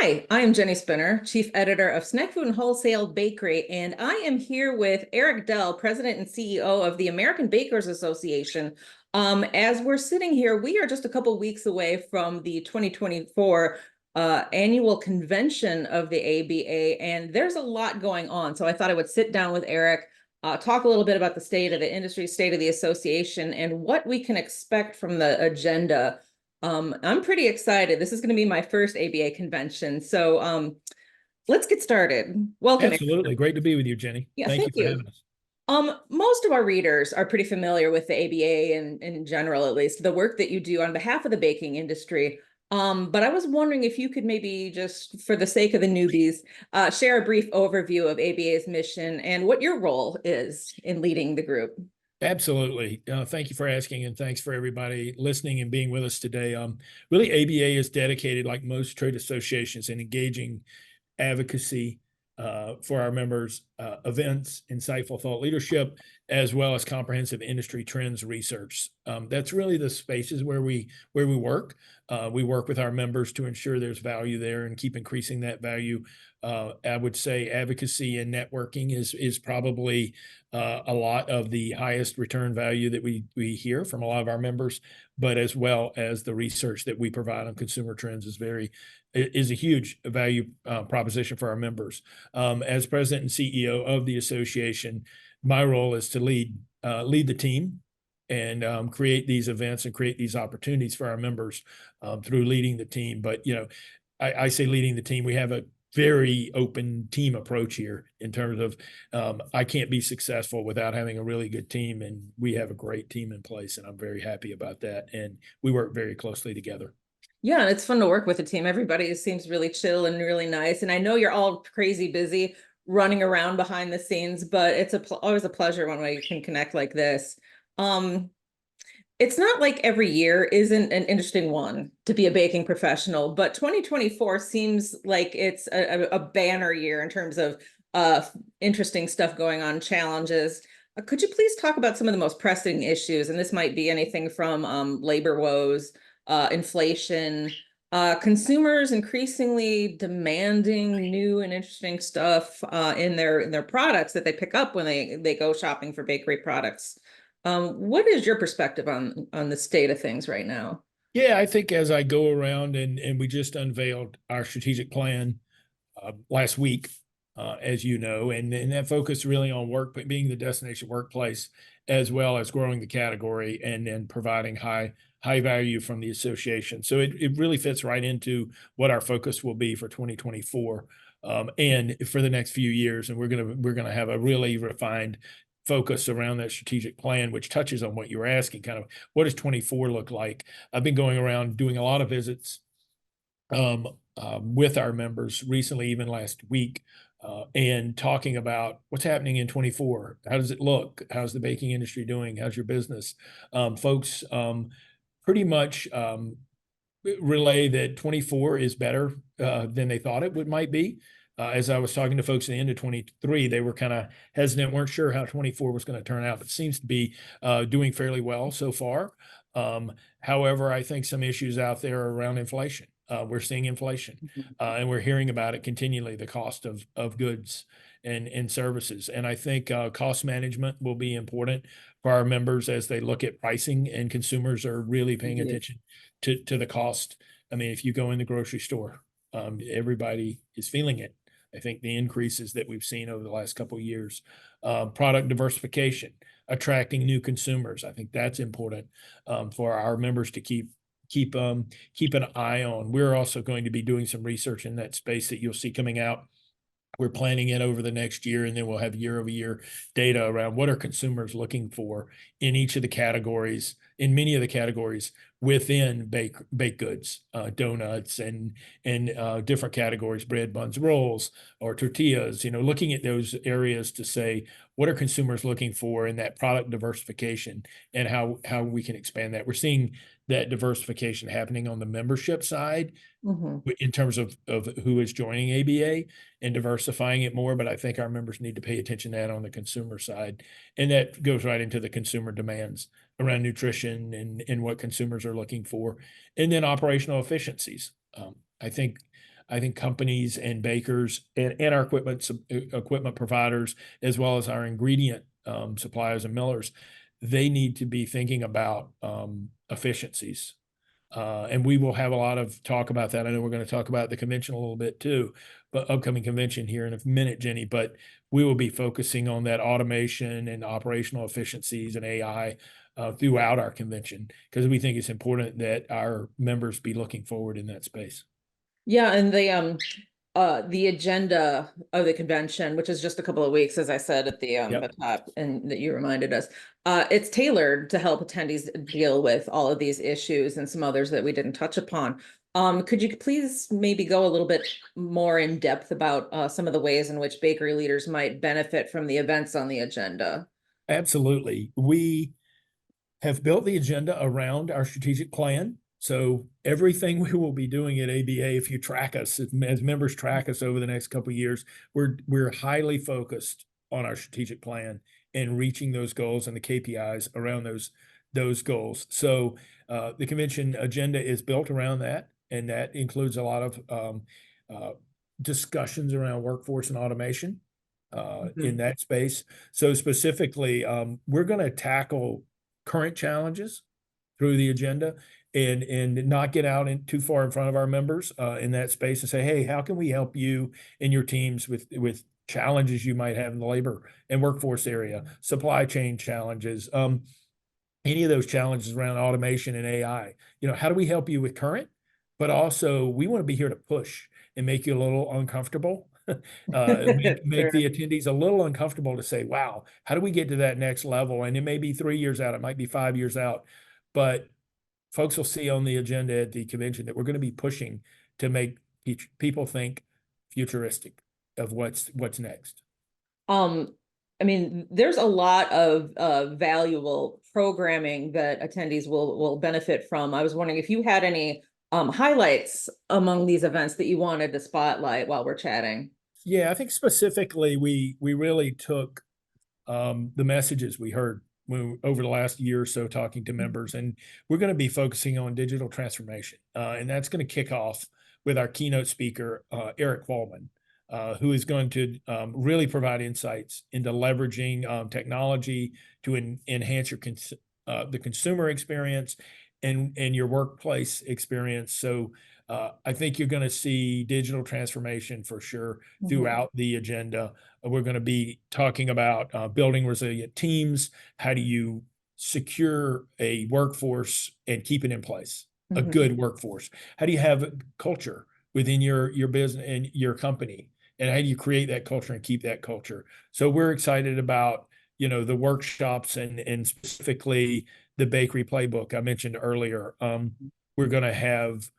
Hi, I am Jenny Spinner, Chief Editor of Snack Food Wholesale Bakery, and I am here with Eric Dell, President and CEO of the American Bakers Association. As we're sitting here, we are just a couple weeks away from the 2024 annual convention of the ABA, and there's a lot going on. So I thought I would sit down with Eric, talk a little bit about the state of the industry, state of the association, and what we can expect from the agenda. I'm pretty excited. This is going to be my first ABA convention. So let's get started. Welcome, Eric. Absolutely. Great to be with you, Jenny. Yeah, Thank thank you for you. having us. Most of our readers are pretty familiar with the ABA and in general, at least, the work that you do on behalf of the baking industry. But I was wondering if you could maybe just, for the sake of the newbies, share a brief overview of ABA's mission and what your role is in leading the group. Absolutely. Thank you for asking, and thanks for everybody listening and being with us today. Really, ABA is dedicated, like most trade associations, in engaging advocacy for our members, events, insightful thought leadership, as well as comprehensive industry trends research. That's really the spaces where we work. We work with our members to ensure there's value there and keep increasing that value. I would say advocacy and networking is probably a lot of the highest return value that we hear from a lot of our members, but as well as the research that we provide on consumer trends is a huge value proposition for our members. As president and CEO of the association, my role is to lead the team and create these events and create these opportunities for our members through leading the team. But I say leading the team. We have a very open team approach here in terms of I can't be successful without having a really good team, and we have a great team in place, and I'm very happy about that. And we work very closely together. Yeah, and it's fun to work with a team. Everybody seems really chill and really nice. And I know you're all crazy busy running around behind the scenes, but it's always a pleasure when we can connect like this. Um, it's not like every year isn't an interesting one to be a baking professional, but 2024 seems like it's a banner year in terms of interesting stuff going on, challenges. Could you please talk about some of the most pressing issues? And this might be anything from labor woes, inflation, consumers increasingly demanding new and interesting stuff in their products that they pick up when they go shopping for bakery products. What is your perspective on the state of things right now? Yeah, I think as I go around and we just unveiled our strategic plan last week, as you know, and that focus really on work, being the destination workplace, as well as growing the category and then providing high value from the association. So it really fits right into what our focus will be for 2024 and for the next few years. And we're gonna have a really refined focus around that strategic plan, which touches on what you were asking, kind of what does 24 look like? I've been going around doing a lot of visits with our members recently, even last week, and talking about what's happening in 24. How does it look? How's the baking industry doing? How's your business? Folks pretty much relay that 24 is better than they thought might be. As I was talking to folks at the end of 23, they were kind of hesitant, weren't sure how 24 was going to turn out, but seems to be doing fairly well so far. However, I think some issues out there around inflation. We're seeing inflation and we're hearing about it continually, the cost of goods and services. And I think cost management will be important for our members as they look at pricing, and consumers are really paying attention to the cost. I mean, if you go in the grocery store, everybody is feeling it. I think the increases that we've seen over the last couple of years, product diversification, attracting new consumers. I think that's important for our members to keep an eye on. We're also going to be doing some research in that space that you'll see coming out. We're planning it over the next year, and then we'll have year-over-year data around what are consumers looking for in each of the categories, in many of the categories within baked goods, donuts and different categories, bread, buns, rolls, or tortillas. Looking at those areas to say what are consumers looking for in that product diversification and how we can expand that. We're seeing that diversification happening on the membership side in terms of who is joining ABA and diversifying it more. But I think our members need to pay attention to that on the consumer side. And that goes right into the consumer demands around nutrition and what consumers are looking for. And then operational efficiencies. I think I think companies and bakers and our equipment providers, as well as our ingredient suppliers and millers, they need to be thinking about efficiencies. And we will have a lot of talk about that. I know we're going to talk about the convention a little bit too, but upcoming convention here in a minute, Jenny. But we will be focusing on that automation and operational efficiencies and AI throughout our convention, because we think it's important that our members be looking forward in that space. Yeah, and the agenda of the convention, which is just a couple of weeks, as I said at Yep. the top, and that you reminded us, it's tailored to help attendees deal with all of these issues and some others that we didn't touch upon. Could you please maybe go a little bit more in depth about some of the ways in which bakery leaders might benefit from the events on the agenda? Absolutely. We have built the agenda around our strategic plan. So everything we will be doing at ABA, if you track us, as members track us over the next couple of years, we're highly focused on our strategic plan and reaching those goals and the KPIs around those goals. So the convention agenda is built around that, and that includes a lot of discussions around workforce and automation in that space. So specifically, we're going to tackle current challenges through the agenda and not get out too far in front of our members in that space and say, hey, how can we help you and your teams with challenges you might have in the labor and workforce area, supply chain challenges, any of those challenges around automation and AI. How do we help you with current? But also, we want to be here to push and make you a little uncomfortable. Make the attendees a little uncomfortable to say, wow, how do we get to that next level? And it may be 3 years out, it might be 5 years out, but folks will see on the agenda at the convention that we're going to be pushing to make people think futuristic of what's next. I mean, there's a lot of valuable programming that attendees will benefit from. I was wondering if you had any highlights among these events that you wanted to spotlight while we're chatting. Yeah, I think specifically we really took the messages we heard over the last year or so talking to members, and we're going to be focusing on digital transformation, and that's going to kick off with our keynote speaker, Eric Qualman, who is going to really provide insights into leveraging technology to enhance the consumer experience and your workplace experience. So I think you're going to see digital transformation for sure throughout the agenda. We're going to be talking about building resilient teams. How do you secure a workforce and keep it in place, a good workforce? How do you have culture within your business and your company? And how do you create that culture and keep that culture? So we're excited about, the workshops and specifically the bakery playbook I mentioned earlier. We're going to have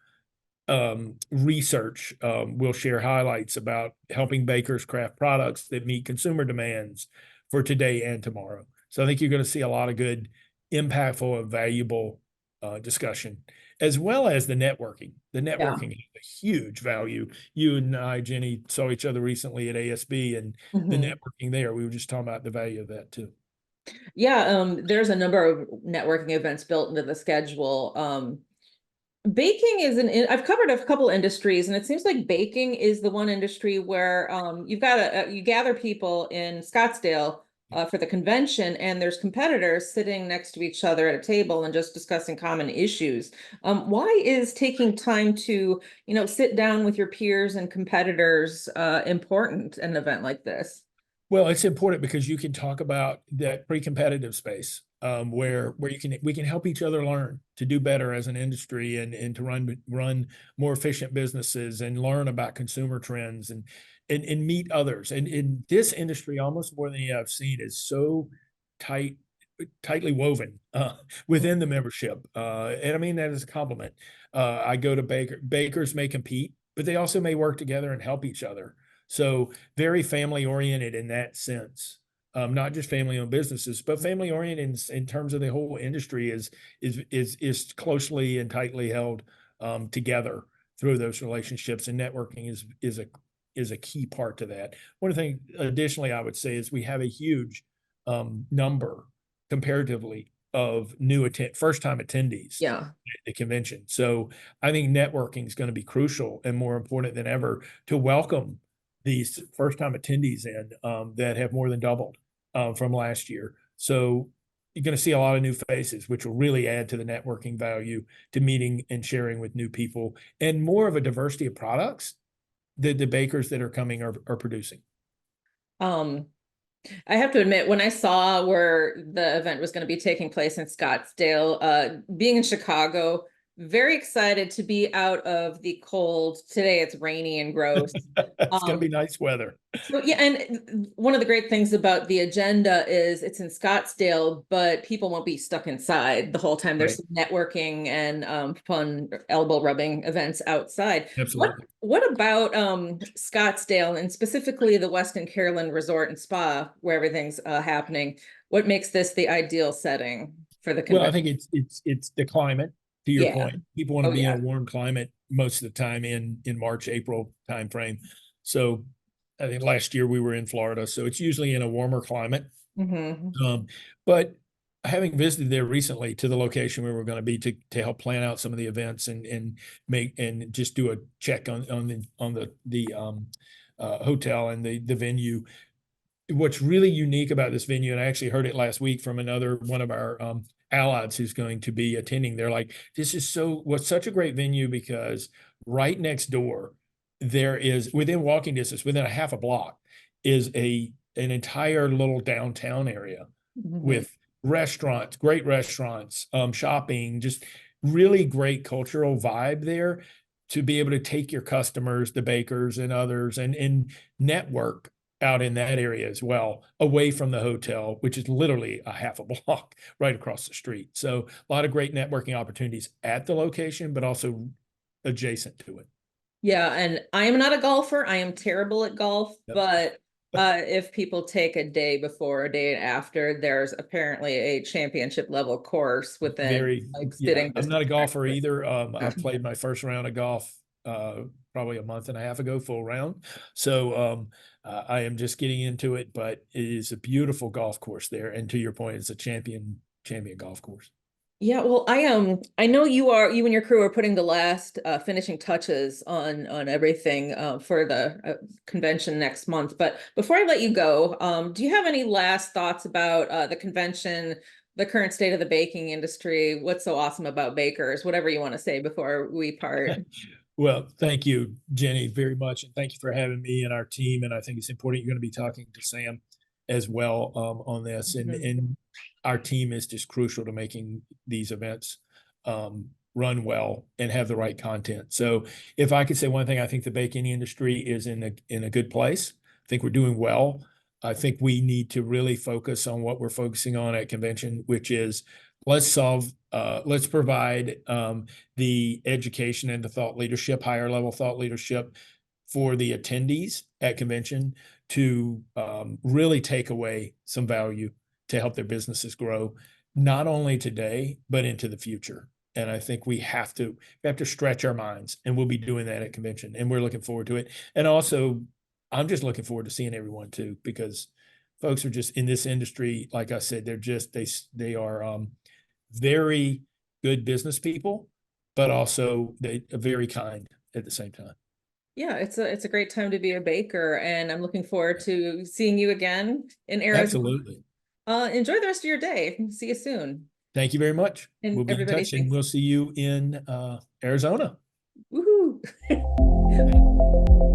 research. We'll share highlights about helping bakers craft products that meet consumer demands for today and tomorrow. So I think you're going to see a lot of good, impactful, and valuable discussion, as well as the networking. The networking has a huge value. You and I, Jenny, saw each other recently at ASB, and the networking there, we were just talking about the value of that too. Yeah, there's a number of networking events built into the schedule. Baking is I've covered a couple industries, and it seems like baking is the one industry where you've got you gather people in Scottsdale for the convention, and there's competitors sitting next to each other at a table and just discussing common issues. Why is taking time to, sit down with your peers and competitors important in an event like this? Well, it's important because you can talk about that pre-competitive space where we can help each other learn to do better as an industry and to run more efficient businesses and learn about consumer trends and meet others. And in this industry, almost more than I've seen, is so tightly woven within the membership. And I mean that as a compliment. I go to bakers may compete, but they also may work together and help each other. So very family oriented in that sense, not just family owned businesses, but family oriented in terms of the whole industry is closely and tightly held together through those relationships, and networking is a key part to that. One thing additionally I would say is we have a huge number comparatively of first time attendees Yeah. at the convention. So I think networking is going to be crucial and more important than ever to welcome these first time attendees in that have more than doubled from last year. So you're going to see a lot of new faces, which will really add to the networking value to meeting and sharing with new people and more of a diversity of products that the bakers that are coming are producing. Um, I have to admit, when I saw where the event was going to be taking place in Scottsdale, being in Chicago, very excited to be out of the cold. Today it's rainy and gross. It's going to be Um, nice weather. So yeah, and one of the great things about the agenda is it's in Scottsdale, but people won't be stuck inside the whole time. There's Right. some networking and fun elbow rubbing events outside. Absolutely. What about Scottsdale and specifically the Westin Carolyn Resort and Spa, where everything's happening? What makes this the ideal setting for the Well, I convention? think it's the climate, to your Yeah. point. People want to Oh be in a yeah. warm climate most of the time in March, April timeframe. So I think last year we were in Florida, so it's usually in a warmer climate. Hmm. Um, but having visited there recently to the location where we're going to be to help plan out some of the events and make and just do a check on the hotel and the venue. What's really unique about this venue, and I actually heard it last week from another one of our allies who's going to be attending. They're like, this is what's such a great venue because right next door, there is within walking distance, within a half a block, is an entire little downtown area Hmm. with restaurants, great restaurants, shopping, just really great cultural vibe there to be able to take your customers, the bakers and others, and network out in that area as well, away from the hotel, which is literally a half a block right across the street. So a lot of great networking opportunities at the location, but also adjacent to it. Yeah, and I am not a golfer. I am terrible at golf, Yep. but if people take a day before, a day after, there's apparently a championship level course within Very, like yeah. spitting I'm not distance. a golfer either. I played my first round of golf probably a month and a half ago, full round. So I am just getting into it, but it is a beautiful golf course there. And to your point, it's a champion golf course. Yeah, well, I know you and your crew are putting the last finishing touches on everything for the convention next month. But before I let you go, do you have any last thoughts about the convention, the current state of the baking industry, what's so awesome about bakers, whatever you want to say before we part? Well, thank you, Jenny, very much. And thank you for having me and our team. And I think it's important you're going to be talking to Sam as well on this. Mhm. And our team is just crucial to making these events run well and have the right content. So if I could say one thing, I think the baking industry is in a good place. I think we're doing well. I think we need to really focus on what we're focusing on at convention, which is let's provide the education and the thought leadership, higher level thought leadership for the attendees at convention to really take away some value to help their businesses grow, not only today, but into the future. And I think we have to stretch our minds, and we'll be doing that at convention. And we're looking forward to it. And also, I'm just looking forward to seeing everyone too, because folks are just in this industry, like I said, they are very good business people, but also they are very kind at the same time. Yeah, it's a great time to be a baker, and I'm looking forward to seeing you again in Arizona. Absolutely. Enjoy the rest of your day. See you soon. Thank you very much. And We'll be in everybody touch and thinks, we'll see you in Arizona. woohoo. Thank